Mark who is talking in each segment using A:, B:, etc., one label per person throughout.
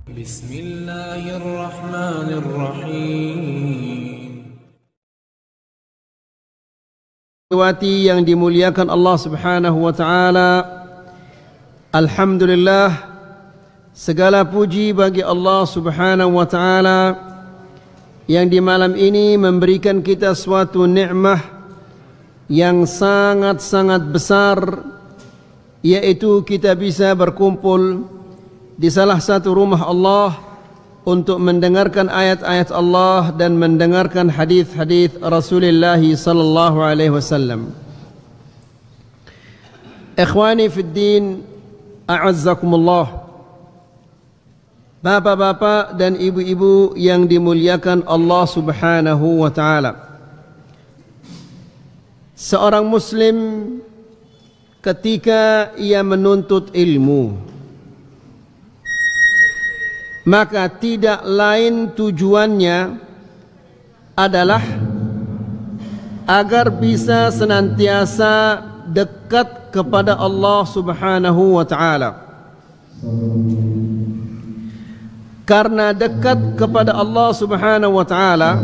A: Bismillahirrahmanirrahim.
B: Yang dimuliakan Allah Subhanahu wa taala, alhamdulillah, segala puji bagi Allah Subhanahu wa taala yang di malam ini memberikan kita suatu nikmah yang sangat-sangat besar, yaitu kita bisa berkumpul di salah satu rumah Allah untuk mendengarkan ayat-ayat Allah dan mendengarkan hadis-hadis Rasulullah sallallahu alaihi wasallam. Ikhwani fid din, a'azzakumullah. Bapak-bapak dan ibu-ibu yang dimuliakan Allah Subhanahu wa taala. Seorang muslim ketika ia menuntut ilmu, maka tidak lain tujuannya adalah agar bisa senantiasa dekat kepada Allah Subhanahu wa taala. Karena dekat kepada Allah Subhanahu wa taala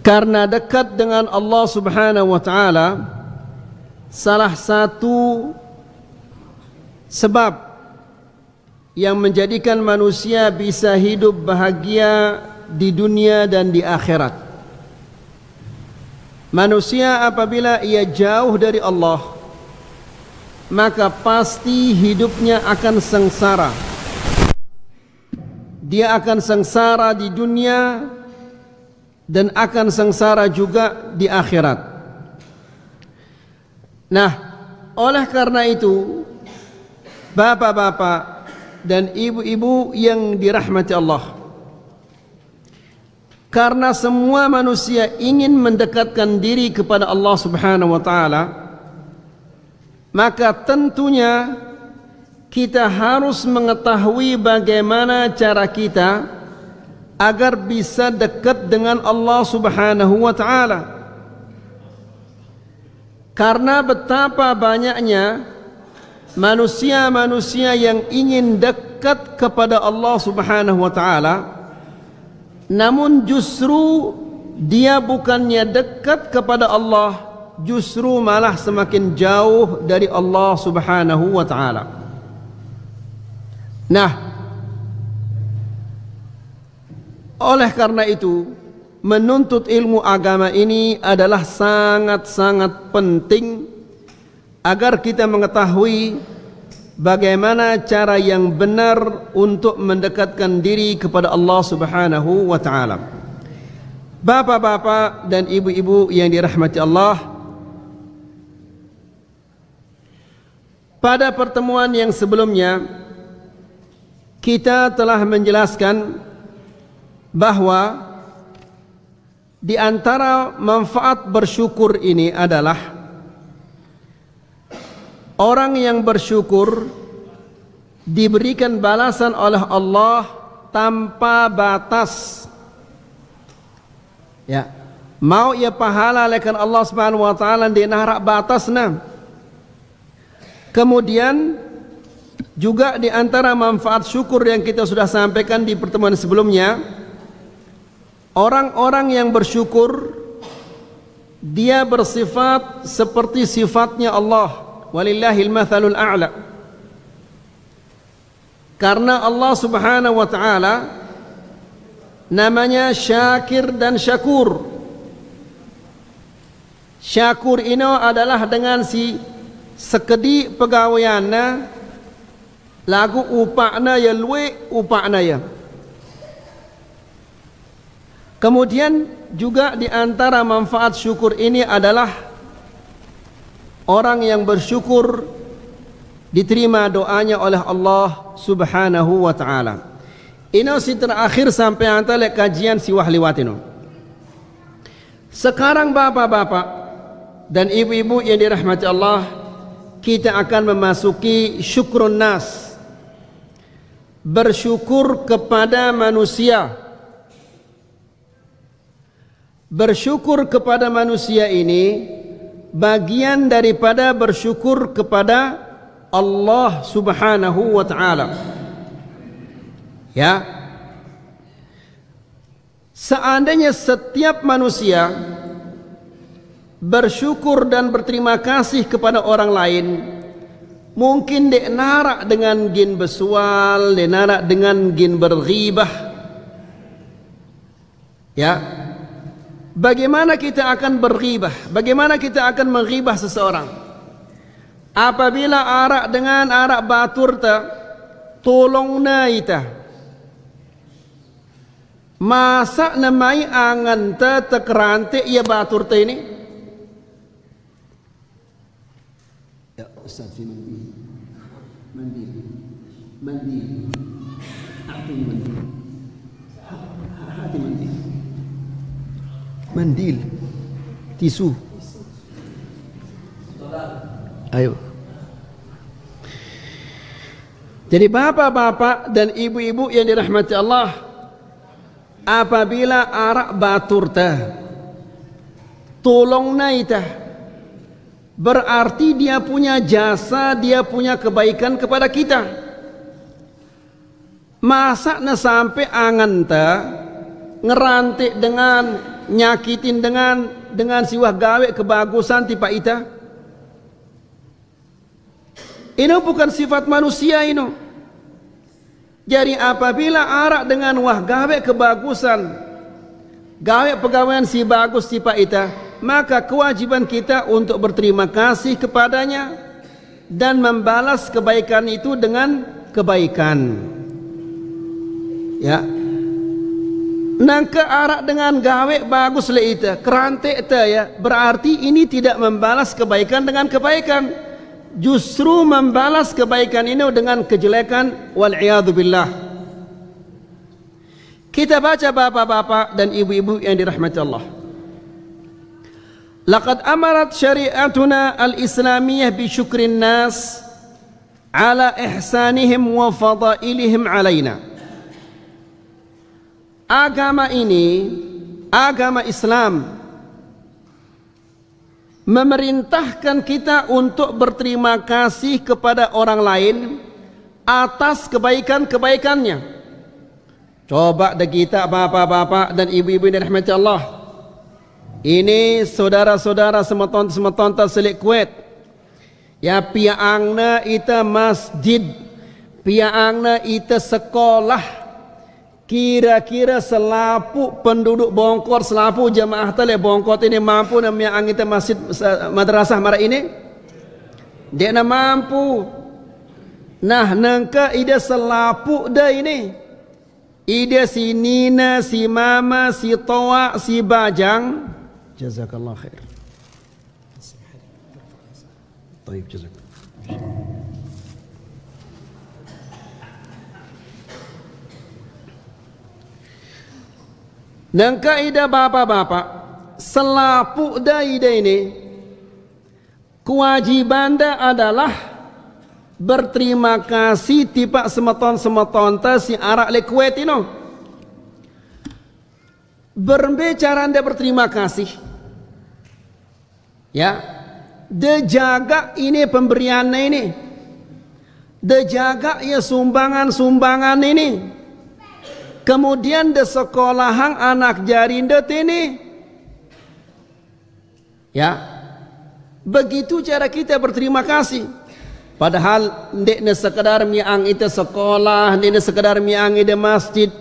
B: karena dekat dengan Allah Subhanahu wa taala, salah satu sebab yang menjadikan manusia bisa hidup bahagia di dunia dan di akhirat. Manusia apabila ia jauh dari Allah, maka pasti hidupnya akan sengsara. Dia akan sengsara di dunia dan akan sengsara juga di akhirat. Nah, oleh karena itu, bapak-bapak dan ibu-ibu yang dirahmati Allah, karena semua manusia ingin mendekatkan diri kepada Allah Subhanahu wa taala, maka tentunya kita harus mengetahui bagaimana cara kita agar bisa dekat dengan Allah Subhanahu wa taala. Karena betapa banyaknya manusia-manusia yang ingin dekat kepada Allah Subhanahu wa taala, namun justru dia bukannya dekat kepada Allah, justru malah semakin jauh dari Allah Subhanahu wa taala. Nah, oleh karena itu, menuntut ilmu agama ini adalah sangat-sangat penting agar kita mengetahui bagaimana cara yang benar untuk mendekatkan diri kepada Allah Subhanahu wa taala. Bapak-bapak dan ibu-ibu yang dirahmati Allah, pada pertemuan yang sebelumnya kita telah menjelaskan bahwa di antara manfaat bersyukur ini adalah orang yang bersyukur diberikan balasan oleh Allah tanpa batas. Ya, mau ia pahala lekan Allah Subhanahu wa taala di narak batasna. Kemudian juga di antara manfaat syukur yang kita sudah sampaikan di pertemuan sebelumnya, orang-orang yang bersyukur dia bersifat seperti sifatnya Allah, walillahil mathalul a'la. Karena Allah Subhanahu wa taala namanya Syakir dan Syakur. Syakur ini adalah dengan si sekedi pegawaianna lagu upakna ya luwe upakna ya. Kemudian juga di antara manfaat syukur ini adalah orang yang bersyukur diterima doanya oleh Allah Subhanahu wa taala. Ini si terakhir sampai antara kajian si wahliwatino. Sekarang bapak-bapak dan ibu-ibu yang dirahmati Allah, kita akan memasuki syukrun nas, bersyukur kepada manusia. bersyukur kepada manusia ini bagian daripada bersyukur kepada Allah Subhanahu wa taala. Ya. Seandainya setiap manusia bersyukur dan berterima kasih kepada orang lain, mungkin dek narak dengan gin bersual, dek narak dengan gin berghibah. Ya. Bagaimana kita akan berghibah? Bagaimana kita akan menghibah seseorang? Apabila arak dengan arak batur ta tolong na ita. Masa namai angan ta tekerante ia batur ta ini? Ya Ustaz mandi. Mandi. Mandi. Hati mandi. Hati mandi. Mandil, tisu. Ayo. Jadi bapak-bapak dan ibu-ibu yang dirahmati Allah, apabila arak batur ta tolong naita, berarti dia punya jasa, dia punya kebaikan kepada kita. Masa na sampai angan ta ngerantik dengan nyakitin dengan siwah gawe kebagusan tipa ita. Ini bukan sifat manusia ini. Jadi apabila arak dengan wah gawe kebagusan, gawe pegawaian si bagus tipa ita, maka kewajiban kita untuk berterima kasih kepadanya dan membalas kebaikan itu dengan kebaikan. Ya. Nangka arak dengan gawe bagus le ita, kerante ita ya, berarti ini tidak membalas kebaikan dengan kebaikan, justru membalas kebaikan ini dengan kejelekan. Wal'iyadu billah. Kita baca bapak-bapak dan ibu-ibu yang dirahmati Allah. Laqad amarat syari'atuna al-islamiyah bi syukrin nas ala ihsanihim wa fadailihim alaina. Agama ini, agama Islam, memerintahkan kita untuk berterima kasih kepada orang lain atas kebaikan-kebaikannya. Coba dah kita bapak-bapak dan ibu-ibu yang dirahmati Allah. Ini saudara-saudara semeton-semeton selik Kuwait. Ya piangna ita masjid, piangna ita sekolah. Kira-kira selapu penduduk Bongkot, selapu jamaah tale Bongkot ini mampu namanya angita masjid madrasah mara ini? Dia na mampu. Nah, nangka ida selapu dah ini. Ida si Nina, si Mama, si Toa, si Bajang. Jazakallah khair. Baik, jazakallah. Dan kaidah bapak-bapak selapu ida ini kewajiban dah adalah berterima kasih tipa semeton-semeton si arak le Kuwait ini. Berbicara anda berterima kasih. Ya, de jaga ini pemberiannya ini. De jaga ya sumbangan-sumbangan ini. Kemudian de sekolahan anak jarindet ini. Ya. Begitu cara kita berterima kasih. Padahal ndek ne sekadar miang itu sekolah, ndek ne sekadar miang itu masjid.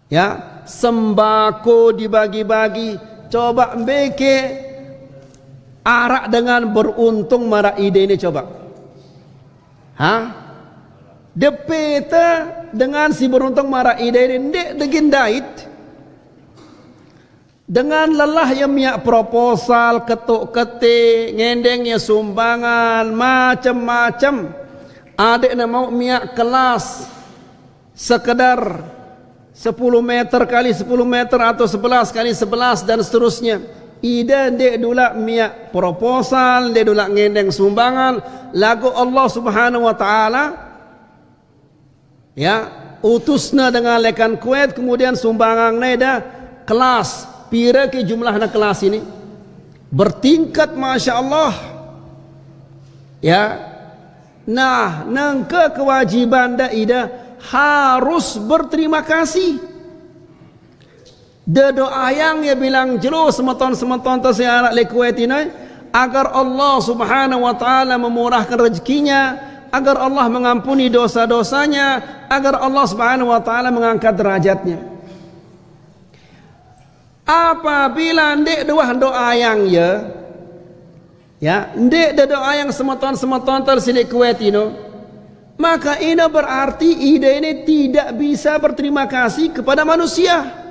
B: Ya, sembako dibagi-bagi. Coba mbeke arak dengan beruntung mara ide ini coba. Hah? Depeta dengan si beruntung mara ide ini ndek degin dait dengan lelah yang miak proposal ketuk ketik ngendengnya sumbangan macam-macam. Adik nak mau miak kelas sekedar 10 meter kali 10 meter atau 11 kali 11 dan seterusnya. Ida ndek dula miak proposal, ndek dula ngendeng sumbangan. Lagu Allah Subhanahu wa taala ya utusna dengan lekan Kuwait, kemudian sumbangan neda kelas, pira ke jumlah na kelas ini bertingkat, masya Allah. Ya, nah, nangka kewajiban dah ida harus berterima kasih. Da doa yang ya bilang jelo semeton tersiarak le Kuwait ini agar Allah Subhanahu wa taala memurahkan rezekinya, agar Allah mengampuni dosa-dosanya, agar Allah Subhanahu wa taala mengangkat derajatnya. Apabila ndek doa yang ya ndek doa yang semeton tersilik Kuwait ini, maka ini berarti ide ini tidak bisa berterima kasih kepada manusia.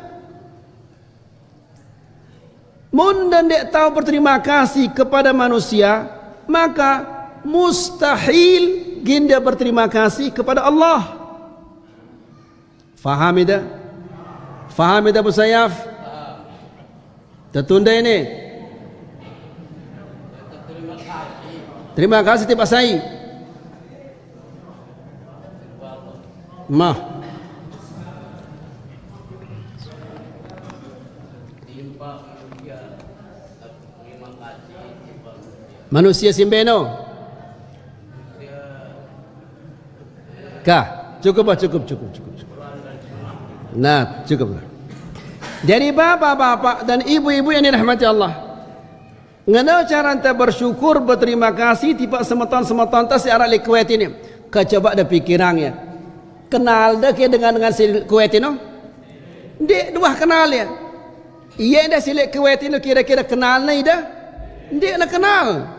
B: Mun dan dek tahu berterima kasih kepada manusia, maka mustahil ginda berterima kasih kepada Allah. Faham itu? Faham itu Abu Sayyaf? Tertunda ini. Terima kasih Pak Sai. Mah. Manusia simbeno. Kah? Cukup. Nah, cukup. Jadi bapak-bapak dan ibu-ibu yang dirahmati Allah, ngana cara anda bersyukur, berterima kasih tiba semeton tas arah li Kuwait ini. Coba ada pikirannya. Kenal dah ke dengan si Kuwait ini? Dia dua kenal ya. Iya dah si Kuwait ini kira-kira kenal na ida? Dia nak kenal.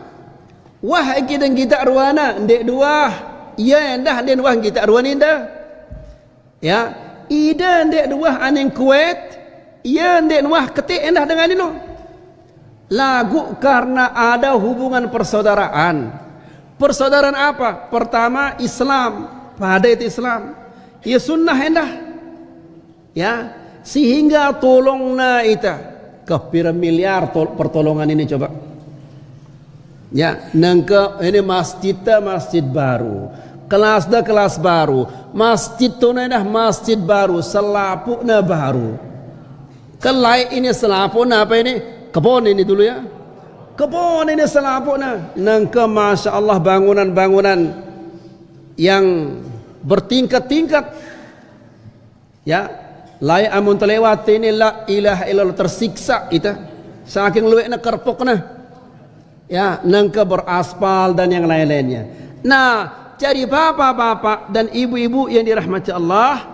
B: Wah kita arwana ndek dua, iya endah ndek dua kita arwana indah. Ya, ida ndek dua aning Kuwait, iya ndek dua ketik endah dengan ini. Lagu karena ada hubungan persaudaraan. Persaudaraan apa? Pertama Islam, pada itu Islam. Ya sunnah endah. Ya, sehingga tolongna ita ke miliar pertolongan ini coba. Ya, nangka ini masjid baru, kelas baru, masjid dah masjid baru, selapukna baru. Kelai ini selapukna apa ini? Kebun ini dulu ya. Kebun ini selapukna. Nangka masya Allah bangunan-bangunan yang bertingkat-tingkat. Ya, layak amun terlewat ini la ilaha illallah tersiksa ita. Saking luwekna kerpokna. Ya, nangka beraspal dan yang lain-lainnya. Nah, jadi bapak-bapak dan ibu-ibu yang dirahmati Allah,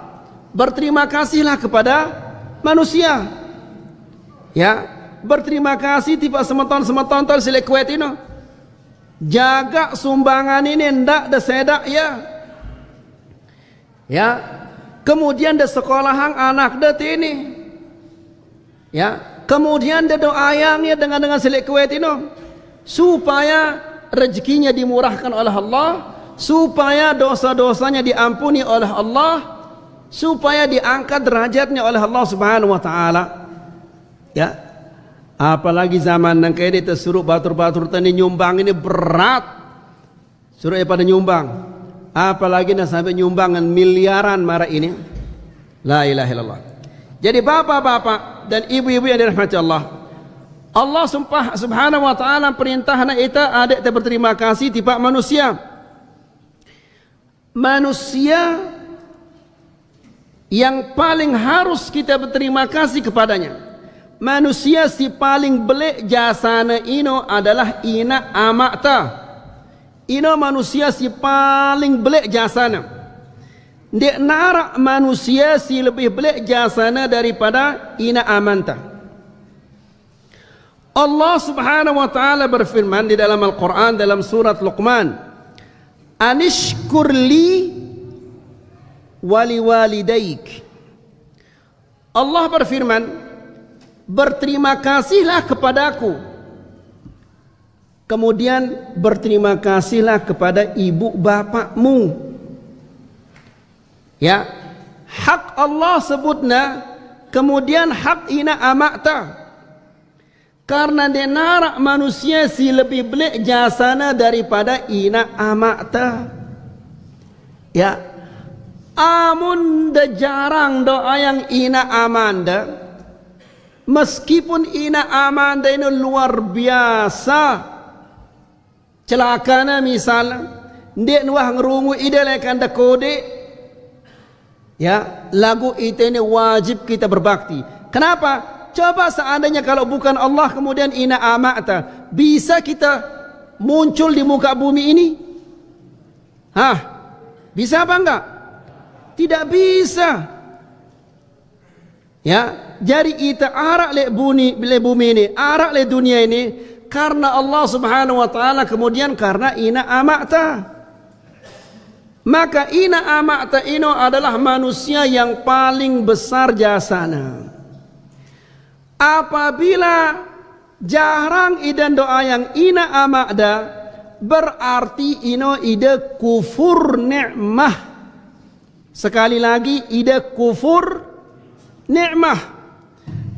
B: berterima kasihlah kepada manusia. Ya, berterima kasih tiba semeton sile Kuwait ini. Jaga sumbangan ini ndak da sedak ya. Ya, kemudian da sekolahan anak da ini. Ya, kemudian da doa yang ya dengan sile Kuwait ini. Supaya rezekinya dimurahkan oleh Allah, supaya dosa-dosanya diampuni oleh Allah, supaya diangkat derajatnya oleh Allah Subhanahu wa taala. Ya. Apalagi zaman nang kayak suruh batur-batur tani nyumbang ini berat. Suruh pada nyumbang. Apalagi nak sampai nyumbangan miliaran marah ini. La ilaha illallah. Jadi bapak-bapak dan ibu-ibu yang dirahmati Allah, Allah Subhanahu wa taala perintahna kita adik berterima kasih tiba manusia. Manusia yang paling harus kita berterima kasih kepadanya. Manusia si paling belik jasana ino adalah ina amakta. Ino manusia si paling belik jasana. Dek narak manusia si lebih belik jasana daripada ina amanta. Allah Subhanahu wa taala berfirman di dalam Al-Qur'an dalam surat Luqman, "Anishkur li wa liwalidaik." Allah berfirman, berterima kasihlah kepadaku. Kemudian berterima kasihlah kepada ibu bapakmu. Ya, hak Allah sebutna, kemudian hak ina amakta. Karena dia narak manusia si lebih belik jasana daripada ina amakta. Ya, amun da jarang doa yang ina amanda, Meskipun ina amanda ini luar biasa, celakana misalnya, ndek nuah ngerungu ide lekan da kode, ya lagu itu ini wajib kita berbakti. Kenapa? Coba seandainya kalau bukan Allah kemudian ina amata, bisa kita muncul di muka bumi ini? Hah? Bisa apa enggak? Tidak bisa. Ya, jadi kita arak le bumi ini, arak le dunia ini karena Allah Subhanahu wa taala, kemudian karena ina amata. Maka ina amata ino adalah manusia yang paling besar jasana. Apabila jarang idan doa yang ina amada, berarti ino ide kufur nikmah. Sekali lagi ide kufur nikmah.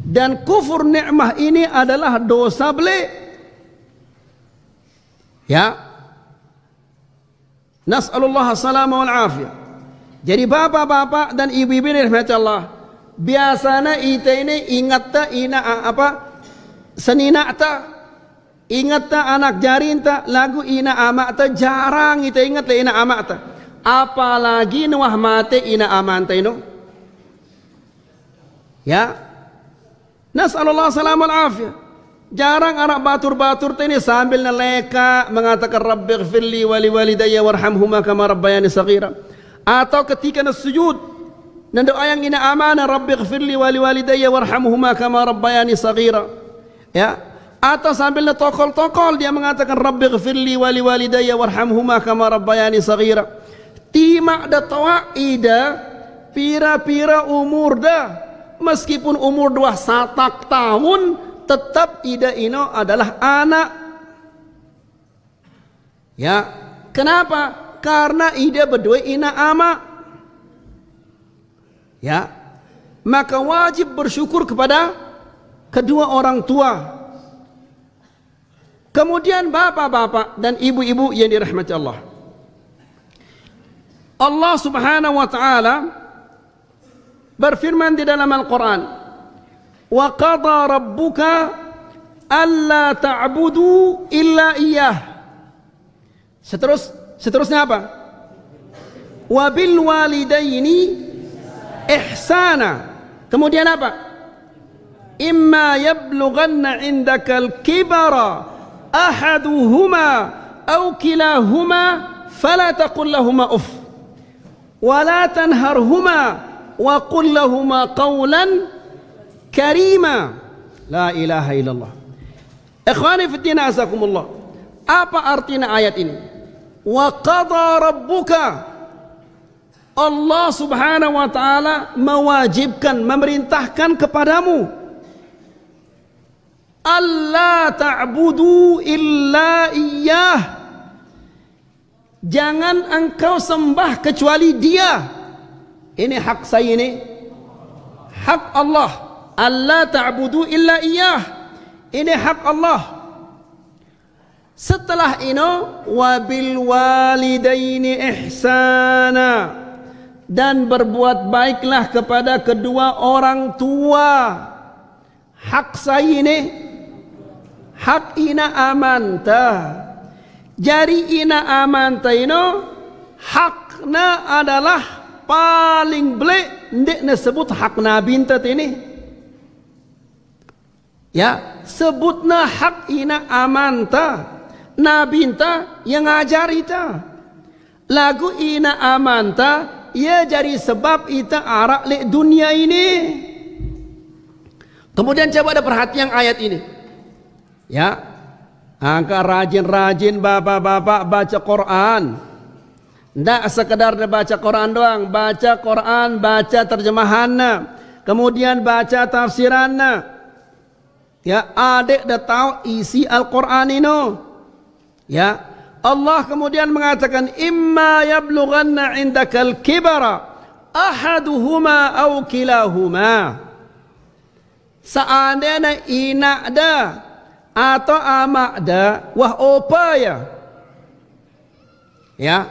B: Dan kufur nikmah ini adalah dosa beli. Ya. Nas'alullah salama wal afiyah. Jadi bapak-bapak dan ibu-ibu rahmat Allah, biasanya ita ini ingat tak ina apa? Senina ta, ingat tak anak jarinta lagu ina amak ta, jarang kita ingat lah ina amak ta. Apalagi nuah mate ina amanta ino. Ya, nas'alullah salamul afiyah. Jarang anak batur-batur ini sambil neleka mengatakan Rabbi ighfirli wali walidayya warhamhuma kama rabbayani saghira. Atau ketika sujud dan doa yang ina amana Rabbi ighfirli wali walidayya warhamhuma kama rabbayani saghira. Ya, atau sambil tokol-tokol dia mengatakan Rabbi ighfirli wali walidayya warhamhuma kama rabbayani saghira. Timak da tawaida pira-pira umur dah, meskipun umur 21 tahun tetap ida ino adalah anak. Ya, kenapa? Karena ida berdua ina ama. Ya, maka wajib bersyukur kepada kedua orang tua. Kemudian bapak-bapak dan ibu-ibu yang dirahmati Allah. Allah Subhanahu wa taala berfirman di dalam Al-Qur'an, "Wa qada rabbuka alla ta'budu illa iyyah." Seterusnya apa? "Wa bil walidaini ihsana." Kemudian apa? Imma yablughanna indakal kibara ahaduhuma aw kilahuma fala taqul lahumā uff wa la tanharhuma wa qul lahumā qawlan karīmā. La ilaha illallah. Ikhwani fi din azakumullah. Apa artinya ayat ini? Wa qada rabbuka, Allah Subhanahu wa taala mewajibkan, memerintahkan kepadamu alla ta'budu illa iyyah, jangan engkau sembah kecuali dia. Ini hak saya, ini hak Allah. Alla ta'budu illa iyyah, ini hak Allah. Setelah itu wabil walidaini ihsana, dan berbuat baiklah kepada kedua orang tua. Hak saya ini, hak ina amanta. Jadi ina amanta ini hakna adalah paling belak, ndak disebut hak nabinta ini. Ya, sebutna hak ina amanta. Nabinta yang ngajari ta. Lagu ina amanta ia jadi sebab ita arak le dunia ini. Kemudian coba ada perhatian ayat ini. Ya, angka rajin-rajin bapak-bapak baca Quran. Tidak sekedar baca Quran doang, baca Quran, baca terjemahannya, kemudian baca tafsirannya. Ya, adik dah tahu isi Al-Quran ini. Ya, Allah kemudian mengatakan imma yablughanna indakal kibara ahaduhuma aw kilahuma. Seandainya inak dah atau amak dah, wah opa ya. Ya,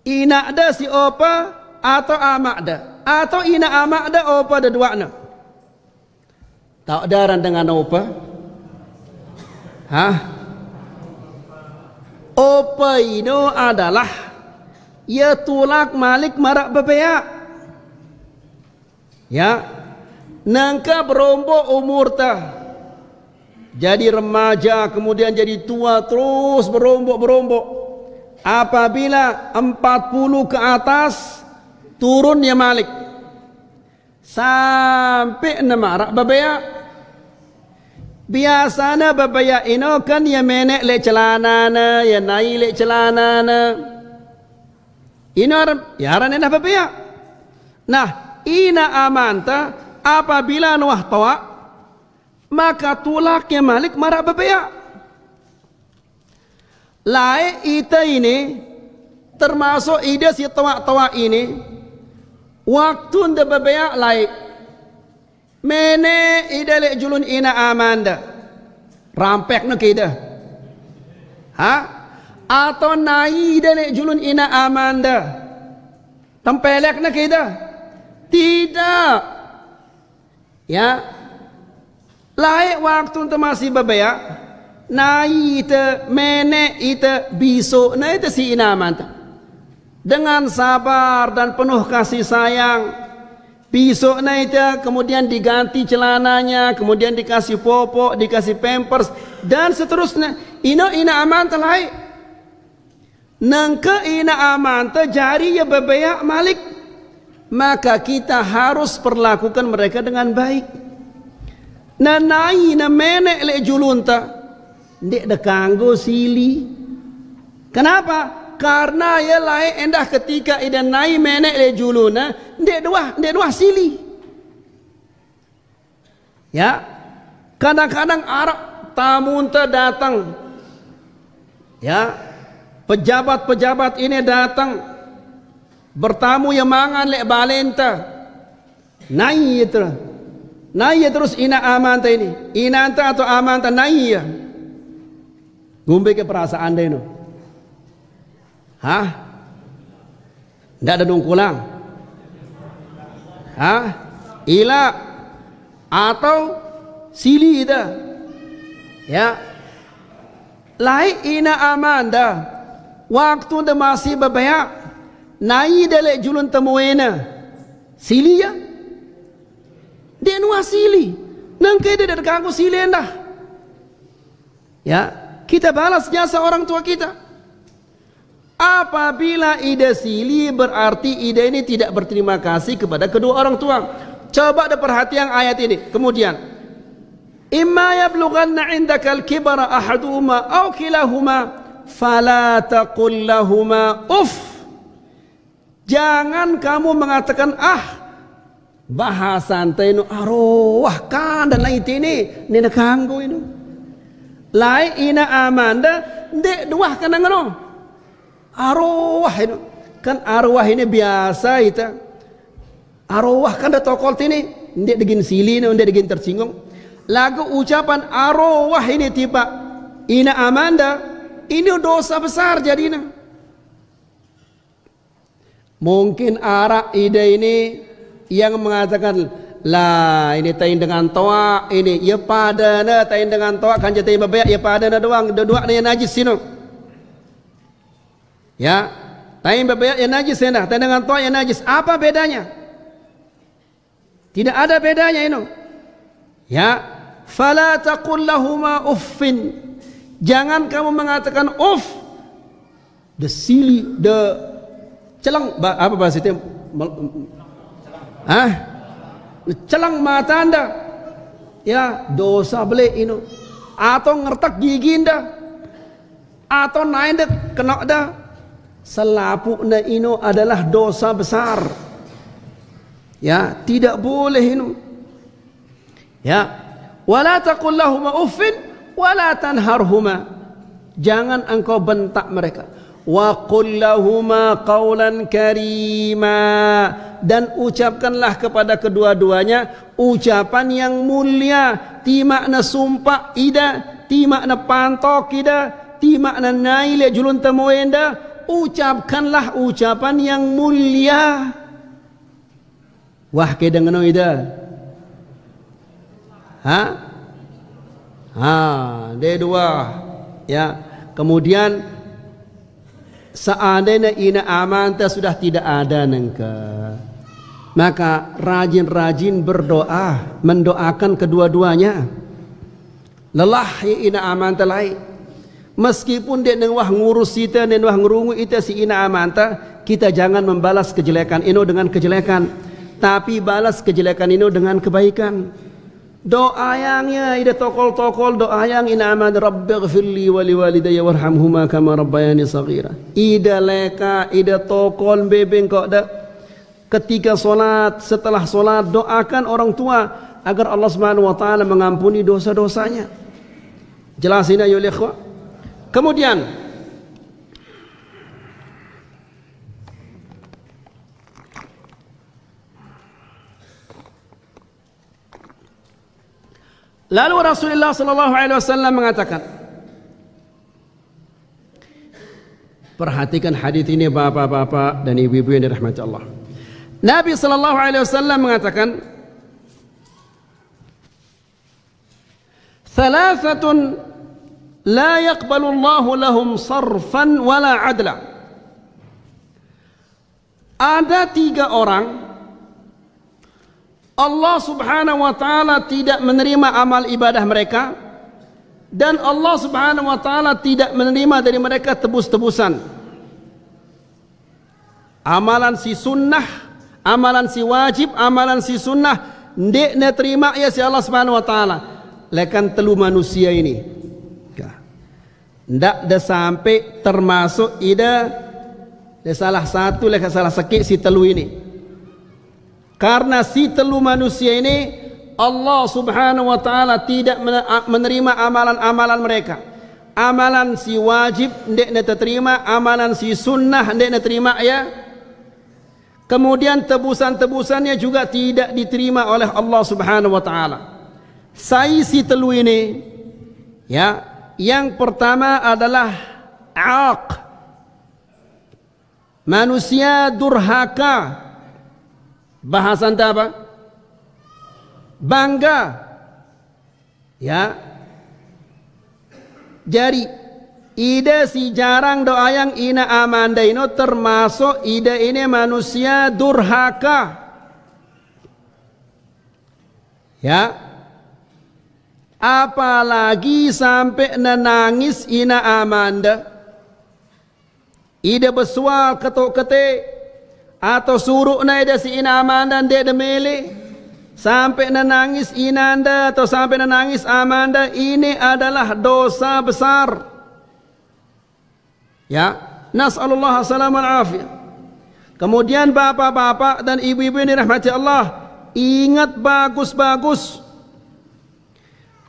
B: inak dah si opa atau amak dah, atau inak amak dah opa dah duanya. Tak daran dengan apa? Hah? Apa itu adalah ya tulak malik marak bebeak. Ya, nangka berombok umur tah. Jadi remaja kemudian jadi tua terus berombok. Apabila 40 ke atas turun ya malik. Sampai nemarak bebeak. Biasanya bebeak ini kan ya menek le celana na, ya naik le celana na. Ini orang ya orang dah bebeak. Nah, ina amanta apabila nuah toa maka tulaknya malik marak bebeak. Lai ita ini termasuk ide si toa ini waktu nda bebeak lai mene ide le julun ina amanda rampek nak ida. Ha? Atau nai ide le julun ina amanda tempelek nak ida. Tidak. Ya. Laik waktu itu masih bebeak, nai ite, mene ite, bisu, na ite si inaman. Dengan sabar dan penuh kasih sayang, bisu na ite kemudian diganti celananya, kemudian dikasih popok, dikasih pampers, dan seterusnya. Ina aman terlaik. Nangka ina aman terjadi ya bebeak malik. Maka kita harus perlakukan mereka dengan baik. Nanai na menek le julunta ndek de kanggo sili. Kenapa? Karena ya lai endah ketika ida nai menek le juluna ndek dua sili. Ya. Kadang-kadang Arab tamunta datang. Ya. Pejabat-pejabat ini datang bertamu yang mangan le balenta. Nai itu. Naya terus ina amanta ini. Inanta atau amanta naya. Gumbe ke perasaan deh no. Hah? Nggak ada dongkulang. Hah? Ila atau sili ida. Ya. Lai ina amanda. Waktu anda masih bebeak. Nai dele julun temuena. Sili ya. Dia nuah sili. Nangke dia dah ganggu sili endah. Ya, kita balas jasa orang tua kita. Apabila ide sili berarti ide ini tidak berterima kasih kepada kedua orang tua. Coba ada perhatian ayat ini. Kemudian, imma yablughanna 'indaka al-kibara ahaduhuma aw kilahuma fala taqul lahumā uff. Jangan kamu mengatakan bahasan tenu arwah kan dan lain ini nina kanggo ini lai ina amanda ndek duah kan ngono arwah ini kan arwah ini biasa itu arwah kan da tokol tini ndek degin sili ndek degin tersinggung lagu ucapan arwah ini tiba ina amanda ini dosa besar jadinya. Mungkin arak ide ini yang mengatakan lah ini tain dengan toa ini ya padana tain dengan toa kan jadi bebeak ya padana doang dua ni najis sino ya tain bebeak ya najis sendah tain dengan toa ya najis apa bedanya? Tidak ada bedanya ini ya fala taqul lahumā uffin jangan kamu mengatakan uff the silly the celang apa bahasa itu celang mata anda ya dosa beli ini atau ngertak gigi anda atau naik dah kena dah selapu na ini adalah dosa besar ya tidak boleh ini ya wala taqul lahumā uffin wala tanharhumā jangan engkau bentak mereka wa qul lahumā qawlan karīmā dan ucapkanlah kepada kedua-duanya ucapan yang mulia ti makna sumpah ida ti makna pantok ida ti makna naile julun tamoenda ucapkanlah ucapan yang mulia wah ke dengan ida Ha? Dia dua. Ya. Kemudian seandainya ina amanta sudah tidak ada nengka, maka rajin-rajin berdoa, mendoakan kedua-duanya. Lelah ina amanta lain. Meskipun dia neng wah ngurus kita, neng wah ngerungu kita si ina amanta, kita jangan membalas kejelekan ino dengan kejelekan, tapi balas kejelekan ino dengan kebaikan. Doa yangnya ida tokol-tokol, doa yang ina aman rabbighfirli wa liwalidayya warhamhuma kama rabbayani shaghira. Ida leka, ida tokol bebeng kok dah. Ketika solat, setelah solat doakan orang tua agar Allah Subhanahu wa taala mengampuni dosa-dosanya. Jelasin ayo ikhwah. Kemudian lalu Rasulullah sallallahu alaihi wasallam mengatakan, perhatikan hadis ini bapak-bapak dan ibu-ibu yang dirahmati Allah. Nabi sallallahu alaihi wasallam mengatakan, "Thalathatun la yaqbalu Allahu lahum sarfan wala adla." Ada 3 orang Allah subhanahu wa ta'ala tidak menerima amal ibadah mereka, dan Allah subhanahu wa ta'ala tidak menerima dari mereka tebus-tebusan. Amalan si sunnah, amalan si wajib, amalan si sunnah ndik na terima ya si Allah subhanahu wa ta'ala. Lekan telu manusia ini ndak ada sampai termasuk ida de salah satu lekan salah sakit si telu ini. Karena si telu manusia ini Allah subhanahu wa ta'ala tidak menerima amalan-amalan mereka. Amalan si wajib ndak na terima, amalan si sunnah ndak na terima ya. Kemudian tebusan-tebusannya juga tidak diterima oleh Allah subhanahu wa ta'ala. Sai si telu ini ya, yang pertama adalah aq, manusia durhaka. Bahasa anda apa? Bangga. Ya. Jadi ida si jarang doa yang ina amanda ino termasuk ida ini manusia durhaka. Ya. Apalagi sampai nangis ina amanda. Ida bersual ketuk-ketik atau suruh na ida si ina amanda dia demele sampai nangis inanda atau sampai nangis amanda, ini adalah dosa besar. Ya, nas'alullah salamul afiyah. Kemudian bapak-bapak dan ibu-ibu yang dirahmati Allah, ingat bagus-bagus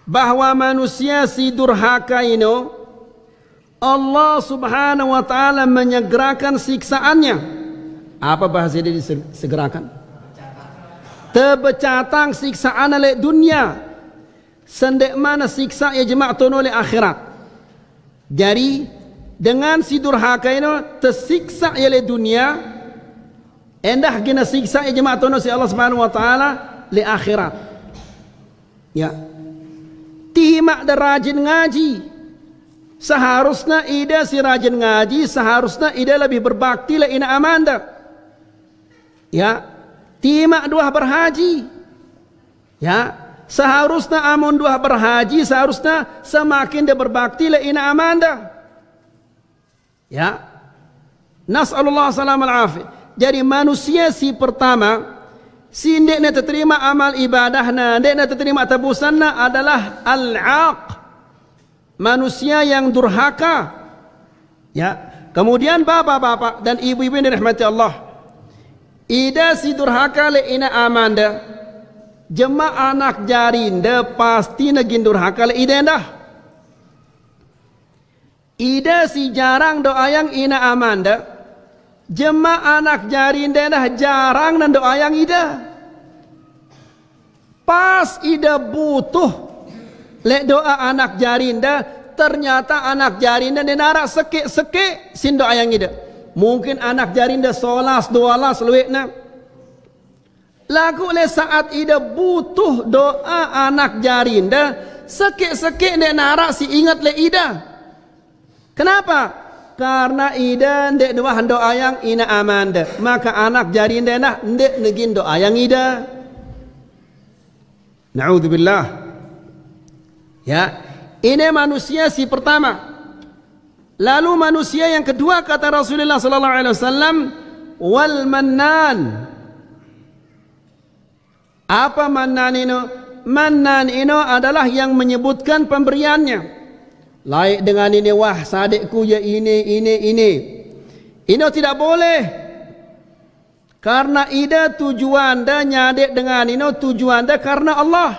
B: bahwa manusia si durhaka ini Allah subhanahu wa ta'ala menyegerakan siksaannya. Apa bahasa dia disegerakan? Tebecatang siksaan oleh dunia, sendek mana siksa ya jemaah tono oleh akhirat. Jadi dengan si durhaka ini tersiksa oleh dunia, endah gina siksa ya jemaah tono si Allah subhanahu wa ta'ala le akhirat. Ya, timak dan rajin ngaji. Seharusnya ida si rajin ngaji, seharusnya ida lebih berbakti le ina amanda. Ya, timak dua berhaji. Ya, seharusnya amun dua berhaji, seharusnya semakin dia berbakti le ina amanda. Ya, nas'alullah salamul afiyah. Jadi manusia si pertama, si ndekna terima amal ibadahna, ndekna terima tebusanna adalah al-aq, manusia yang durhaka. Ya, kemudian bapak-bapak dan ibu-ibu yang dirahmati Allah, ida si durhaka le ina amanda, jemaah anak jarinda pasti nagin durhaka le ida dah. Ida si jarang doa yang ina amanda, jemaah anak jarinda dah jarang nan doa yang ida. Pas ida butuh le doa anak jarinda, ternyata anak jarinda nenara seke-seke sin doa yang ida. Mungkin anak jarinda 11-12 luwekna. Lagu le saat ida butuh doa anak jarinda, sekek-sekek dek narak si ingat le ida. Kenapa? Karena ida ndek doa yang ina amanda, maka anak jarinda nah ndek negin doa yang ida. Na'udzubillah. Ya, ini manusia si pertama. Lalu manusia yang kedua kata Rasulullah sallallahu alaihi wasallam, wal mannan. Apa mannan ini? Mannan ini adalah yang menyebutkan pemberiannya. Laik dengan ini, wah sadekku ya ini. Ini tidak boleh. Karena ida tujuan dan nyadek dengan ini tujuan dah karena Allah.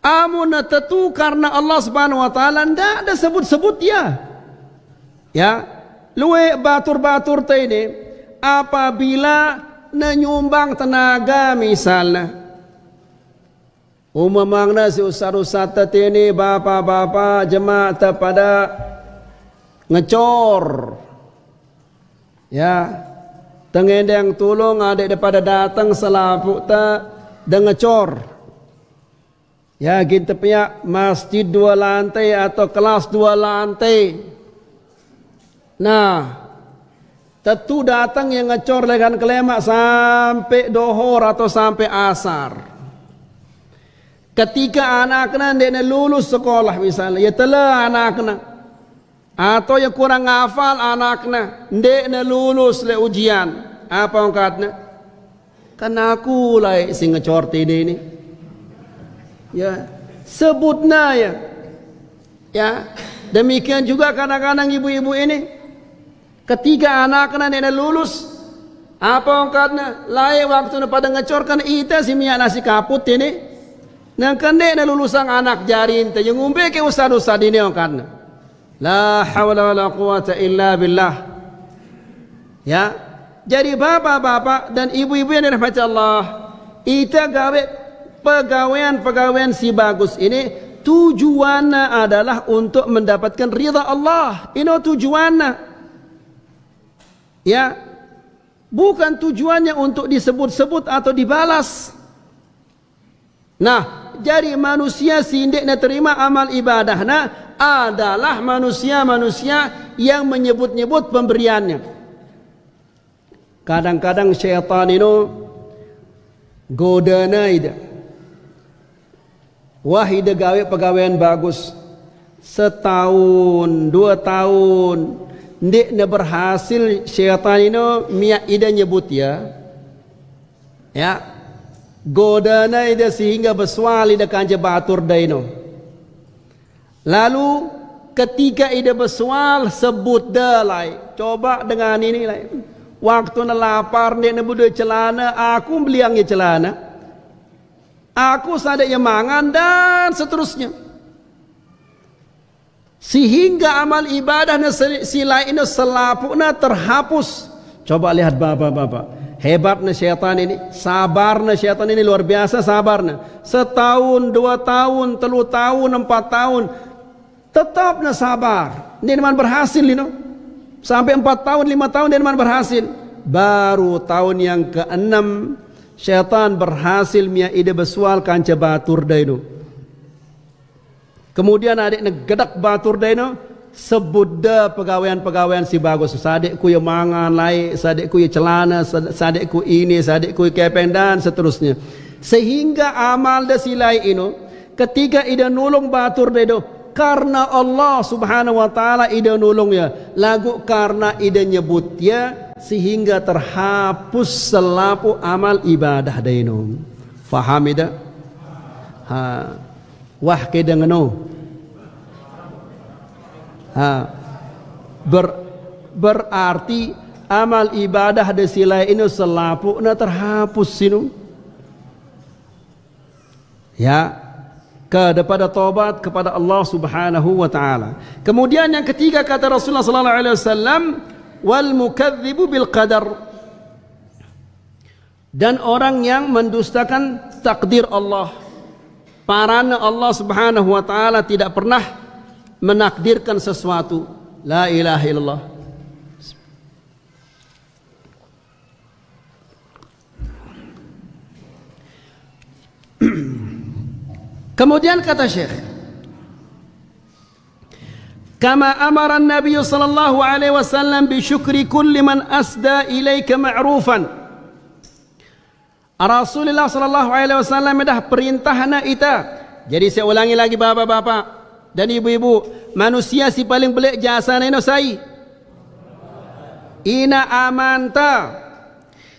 B: Amun tentu karena Allah Subhanahu wa taala ndak ada sebut-sebut ya. Ya, luwe batur-batur teh ini apabila menyumbang tenaga misalnya. Umumnya si ustaz-ustaz ini bapak-bapak jemaah pada ngecor. Ya. Tengendeng tolong adik daripada datang selapuk ta dan ngecor. Ya kita punya masjid 2 lantai atau kelas 2 lantai. Nah, tentu datang yang ngecor lekan kelemak sampai dohor atau sampai asar. Ketika anaknya dia lulus sekolah misalnya, ya telah anaknya. Atau yang kurang ngafal anaknya, dia lulus le ujian. Apa angkatnya? Kan aku lah si ngecor ini. Ya, sebutna ya. Ya, demikian juga kadang-kadang ibu-ibu ini ketika anaknya dia lulus, apa angkatnya? Lain waktu pada ngecor kan ita si minyak nasi kaput ini. Nah kan dia lulusan anak jarin yang ngumbe ke ustad-ustad ini angkatnya. La hawla wa la quwata illa billah. Ya, jadi bapak-bapak dan ibu-ibu yang dirahmati Allah, ita gawe pegawaian si bagus ini tujuannya adalah untuk mendapatkan ridha Allah. Ini tujuannya. Ya, bukan tujuannya untuk disebut-sebut atau dibalas. Nah, jadi manusia sindiknya terima amal ibadahnya adalah manusia-manusia yang menyebut-nyebut pemberiannya. Kadang-kadang syaitan itu godana ida. Wah ida gawe pegawaian bagus. Setahun, 2 tahun, ndeknya berhasil syaitan itu miak ida nyebut ya. Ya. Godana ida sehingga bersual ida kanja batur daino. Lalu ketika ida bersual sebut dalai. Coba dengan ini lah. Waktu na lapar nek na budak celana, aku beliangnya celana. Aku sadaya mangan dan seterusnya. Sehingga amal ibadah na sila ini selapukna terhapus. Coba lihat bapak-bapak. Hebatnya syaitan ini, sabarnya syaitan ini luar biasa sabarnya. Setahun, 2 tahun, 3 tahun, 4 tahun, tetapnya sabar. Dia memang berhasil ini. Sampai 4 tahun, 5 tahun dia memang berhasil. Baru tahun yang ke-6 syaitan berhasil mia ide besual kanca batur daino. Kemudian adik negedak batur daino. Sebut dah pegawaian-pegawaian si bagus. Sadekku yang mangan lain, sadekku yang celana, sadekku ini, sadekku yang kepeng dan seterusnya. Sehingga amal dah silai ini ketika ida nulung batur dah karena Allah Subhanahu wa taala ida nulung ya. Lagu karena ida nyebut ya sehingga terhapus selapu amal ibadah dah ini. Faham ida? Ha. Wah keda ngeno. Berarti amal ibadah desilai ini selapuknya terhapus sinu. Ya, kepada taubat kepada Allah Subhanahu wa taala. Kemudian yang ketiga kata Rasulullah sallallahu alaihi wasallam, wal mukadzibu bil qadar. Dan orang yang mendustakan takdir Allah. Parana Allah Subhanahu wa taala tidak pernah menakdirkan sesuatu. La ilaha illallah. Kemudian kata Syekh, kama amara Nabi sallallahu alaihi wasallam bi syukri kulli man asda ilaika ma'rufan. Rasulullah sallallahu alaihi wasallam dah perintahna ita. Jadi saya ulangi lagi bapak-bapak dan ibu-ibu, manusia si paling belik jasa neno sai. Ina amanta.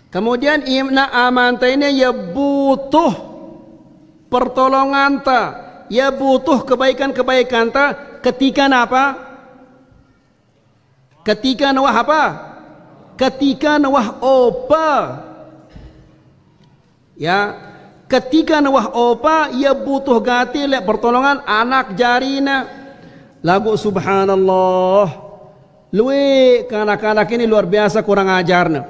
B: Kemudian ina amanta ini ya butuh pertolongan ta, ya butuh kebaikan-kebaikan ta ketika apa? Ketika nawah apa? Ketika nawah opa. Ya, ketika nawah opa ia butuh gati lek pertolongan anak jarina. Lagu subhanallah. Luwe kanak-kanak ini luar biasa kurang ajarna.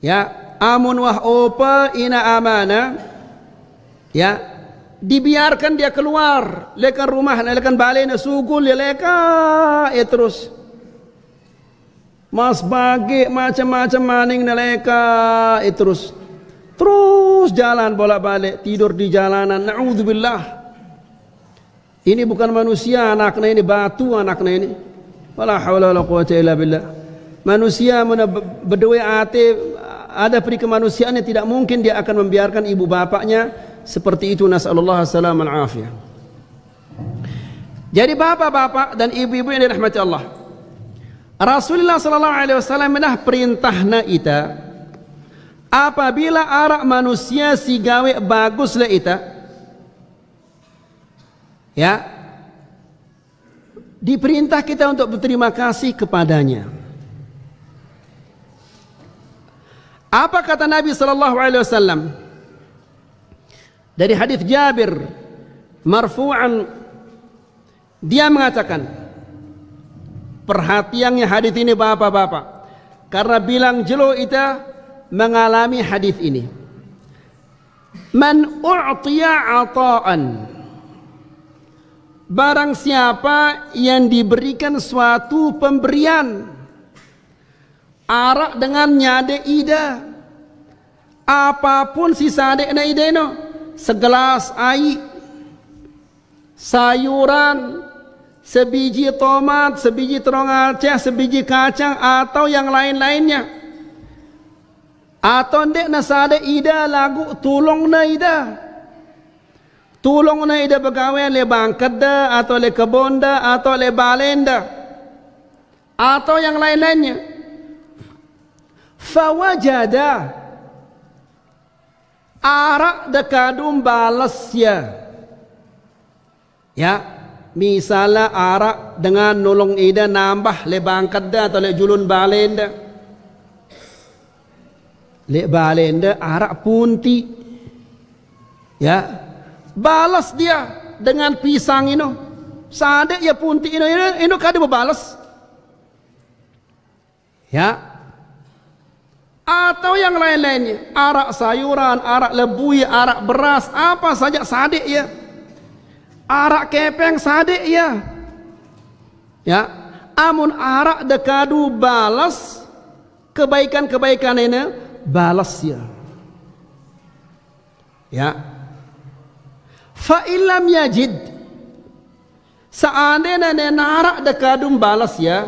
B: Ya, amun wah opa ina amana. Ya, dibiarkan dia keluar lekan rumah lekan balai na sugul ya leka terus. Mas bagi macam-macam maning na leka terus. Terus jalan bolak-balik, tidur di jalanan. Na'udzubillah. Ini bukan manusia anaknya, ini batu anaknya ini. Wala haula wala quwwata illa billah. Manusia mana berdua ate ada peri kemanusiaan yang tidak mungkin dia akan membiarkan ibu bapaknya seperti itu. Nasallallahu salam al afiyah. Jadi bapak-bapak dan ibu-ibu yang dirahmati Allah, Rasulullah sallallahu alaihi wasallam menah perintahna ita apabila arak manusia si gawe bagus le ita, ya, diperintah kita untuk berterima kasih kepadanya. Apa kata Nabi sallallahu alaihi wasallam? Dari hadis Jabir marfu'an, dia mengatakan, perhatiannya hadis ini bapak-bapak, karena bilang jelo ita mengalami hadis ini. Man u'tiya ata'an, barang siapa yang diberikan suatu pemberian, arak dengan nyade ida, apapun si sade na ida no, segelas air, sayuran, sebiji tomat, sebiji terong Aceh, sebiji kacang atau yang lain-lainnya, atau ndek nasade ida lagu tulong na ida, tulong na ida pegawai le bangkat da atau le kebon da atau le balenda atau yang lain-lainnya. Fawajada arak dekadum balas ya, misalnya arak dengan nolong ida nambah le bangkat da atau le julun balenda, le balenda arak punti, ya, balas dia dengan pisang ino, sadek ya punti ino kada balas, ya. Atau yang lain-lainnya, arak sayuran, arak lebui, arak beras, apa saja sadek ya, arak kepeng sadek ya, ya. Amun arak dekadu balas kebaikan-kebaikan ini balas ya, ya. Fa illam yajid, seandainya arak dekadu balas ya,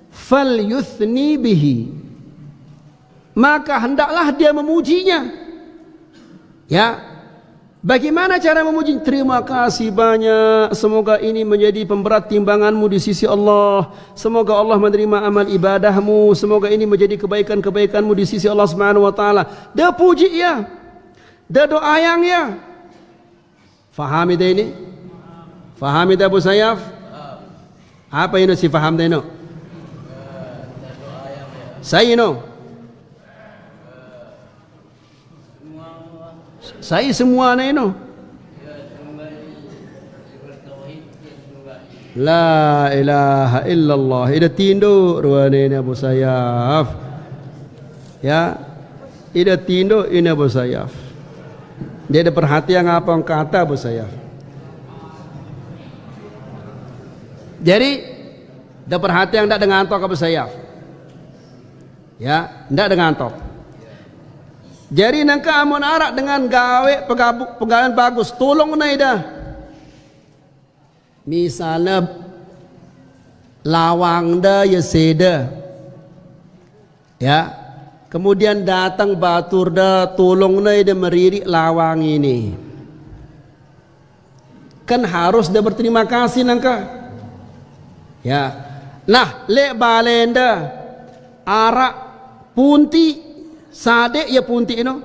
B: fal yuthni bihi, maka hendaklah dia memujinya. Ya, bagaimana cara memuji? Terima kasih banyak, semoga ini menjadi pemberat timbanganmu di sisi Allah, semoga Allah menerima amal ibadahmu, semoga ini menjadi kebaikan-kebaikanmu di sisi Allah Subhanahu wa taala. Dia puji ya, dia doa yang ya. Fahami dah ini? Fahami dah Abu Sayyaf? Apa ini si faham dah ini? Saya ini saya semua na ino. La ilaha illallah. Ida tindo ruane ini Abu Sayyaf. Ya, ida tindo ini Abu Sayyaf. Dia ada perhatian apa yang kata Abu Sayyaf. Jadi, ada perhatian tidak dengan tok Abu Sayyaf. Ya, tidak dengan tok. Jadi nangka amun arak dengan gawe pegawai bagus, tolong nai dah. Misalnya lawang dah ya seda, ya. Kemudian datang batur dah, tolong nai dah meririk lawang ini. Kan harus dah berterima kasih nangka. Ya. Nah, lek balenda arak punti sadek ya punti ino,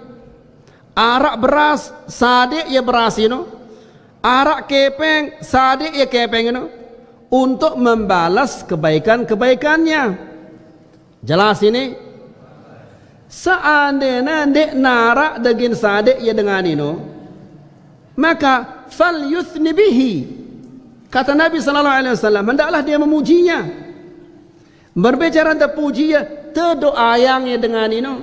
B: arak beras sadek ya beras ino, arak kepeng sadek ya kepeng ino, untuk membalas kebaikan-kebaikannya. Jelas ini? Seandainya dek narak daging sadek ya dengan ino, maka fal yuthni bihi. Kata Nabi sallallahu alaihi wasallam, hendaklah dia memujinya. Berbicara tentang puji ya, terdoa yang ya dengan ino.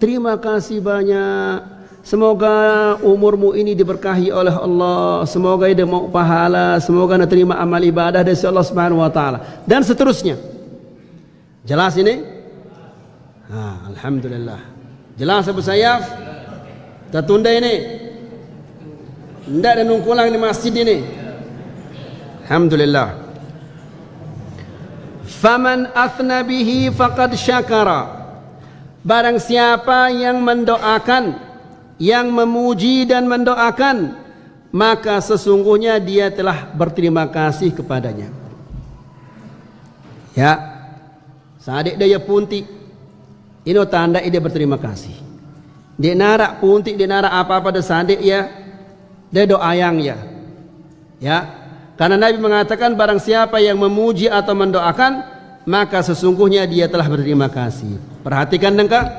B: Terima kasih banyak. Semoga umurmu ini diberkahi oleh Allah. Semoga dia mau pahala. Semoga anda terima amal ibadah dari Allah Subhanahu Wa Taala. Dan seterusnya. Jelas ini? Alhamdulillah. Jelas Abu Sayyaf? Kita tunda ini. Tidak ada nungkulang di masjid ini. Alhamdulillah. Faman athna bihi faqad syakara. Barang siapa yang mendoakan, yang memuji dan mendoakan, maka sesungguhnya dia telah berterima kasih kepadanya. Ya. Sadik dia punti. Ini tanda dia berterima kasih. Dia narak punti, dia narak apa-apa dah sadik ya. Dia doa yang ya. Ya. Karena Nabi mengatakan barang siapa yang memuji atau mendoakan, maka sesungguhnya dia telah berterima kasih. Perhatikan dengka.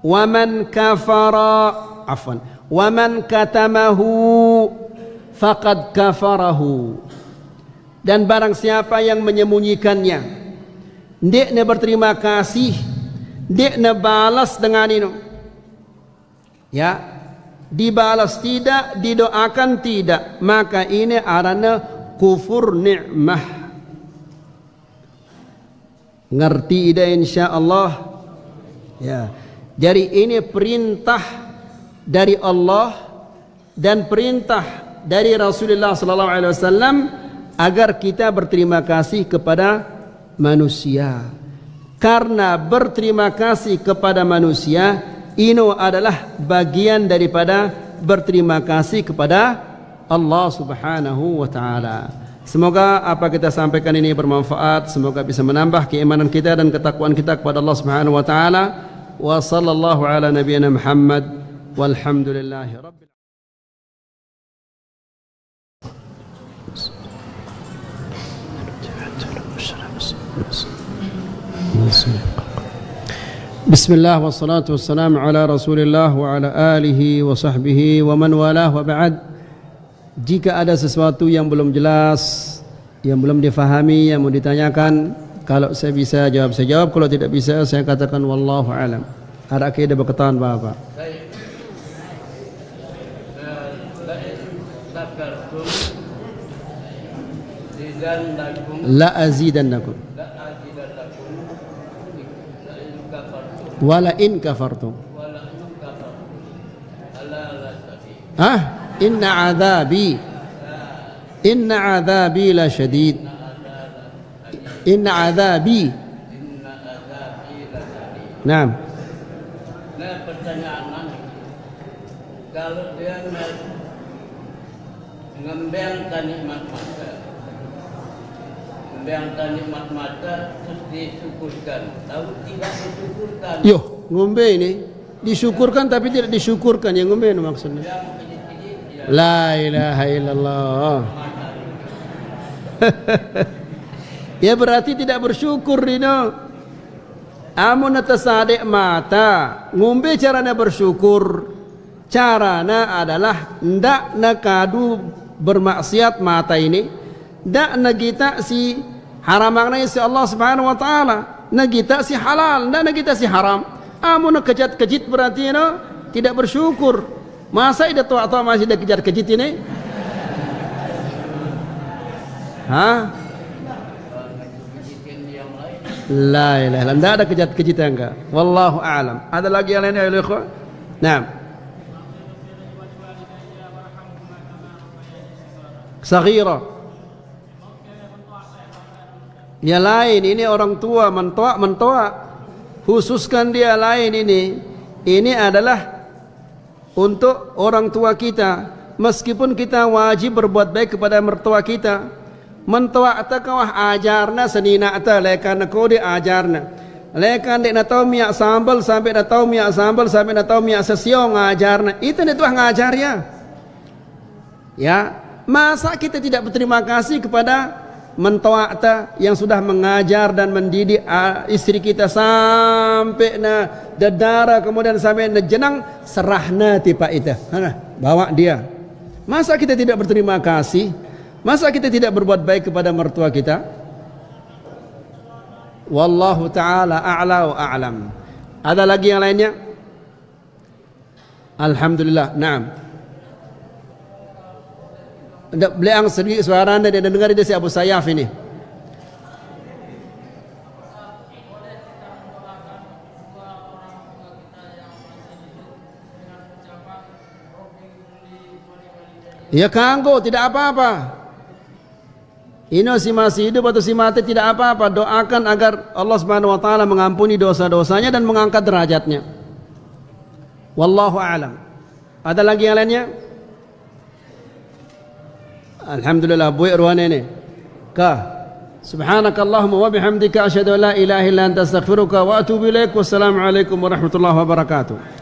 B: Waman kafara afwan. Waman katamahu faqad kafarahu. Dan barang siapa yang menyembunyikannya, ndekna berterima kasih, ndekna balas dengan ini. Ya, dibalas tidak, didoakan tidak, maka ini arana kufur nikmah. Ngerti ida insyaallah. Ya. Jadi ini perintah dari Allah dan perintah dari Rasulullah sallallahu alaihi wasallam agar kita berterima kasih kepada manusia. Karena berterima kasih kepada manusia ini adalah bagian daripada berterima kasih kepada Allah Subhanahu wa taala. Semoga apa kita sampaikan ini bermanfaat, semoga bisa menambah keimanan kita dan ketakwaan kita kepada Allah Subhanahu wa taala. Wa sallallahu ala nabiyyina Muhammad walhamdulillahi rabbil Bismillah wassalatu wassalamu ala Rasulillah wa ala alihi wa sahbihi wa man walah wa ba'd. Jika ada sesuatu yang belum jelas, yang belum difahami, yang mau ditanyakan, kalau saya bisa jawab, saya jawab. Kalau tidak bisa, saya katakan wallahu alam. Ada kaidah berketahuan Bapak. La azidannakum. Wala in kafartum. Inna adzabi la syadid. Inna adzabi. Naam.
C: Nah, pertanyaan kalau dia ngembangkan nikmat mata, terus disyukurkan, tahu tidak disyukurkan.
B: Yo, ngombe ini disyukurkan tapi tidak disyukurkan, yang ngombe itu maksudnya. La ilaha illallah. Ya berarti tidak bersyukur dino. Amun tasadek mata, ngombe caranya bersyukur. Caranya adalah ndak nakadu bermaksiat mata ini, ndak nagita si haramangna si Allah Subhanahu wa taala, nagita si halal, ndak nagita si haram. Amun kejat-kejit berarti no tidak bersyukur. Masa ida tua-tua masih ada kejat-kejit ini? Hah? La ilaha illallah, tidak ada kejat-kejitan enggak. Wallahu a'lam. Ada lagi yang lain ya ikhwan? Nah, saghira. Ya lain, ini orang tua mentoa. Khususkan dia lain ini. Ini adalah untuk orang tua kita. Meskipun kita wajib berbuat baik kepada mertua kita, mentua ta kawah ajarna senina ta lekan ko dia ajarna. Lekan dek na tahu minyak sambal sampai na tahu minyak sambal sampai na tahu minyak sesio ngajarna. Itu dia tuah ngajar ya. Ya, masa kita tidak berterima kasih kepada mentua ta yang sudah mengajar dan mendidik istri kita sampai na dadara kemudian sampai na jenang serahna tipa itu. Bawa dia. Masa kita tidak berterima kasih? Masa kita tidak berbuat baik kepada mertua kita? Wallahu ta'ala a'la wa a'lam. Ada lagi yang lainnya? Alhamdulillah. Naam. Beliau sedikit suara anda dia dengar dia si Abu Sayyaf ini. Ya kanggo tidak apa-apa. Ini si masih hidup atau si mati tidak apa-apa. Doakan agar Allah Subhanahu wa taala mengampuni dosa-dosanya dan mengangkat derajatnya. Wallahu a'lam. Ada lagi yang lainnya? Alhamdulillah Bu Irwan ini. Subhanakallahumma wa bihamdika asyhadu an la ilaha illa anta astaghfiruka wa atubu ilaik. Wassalamu alaikum warahmatullahi wabarakatuh.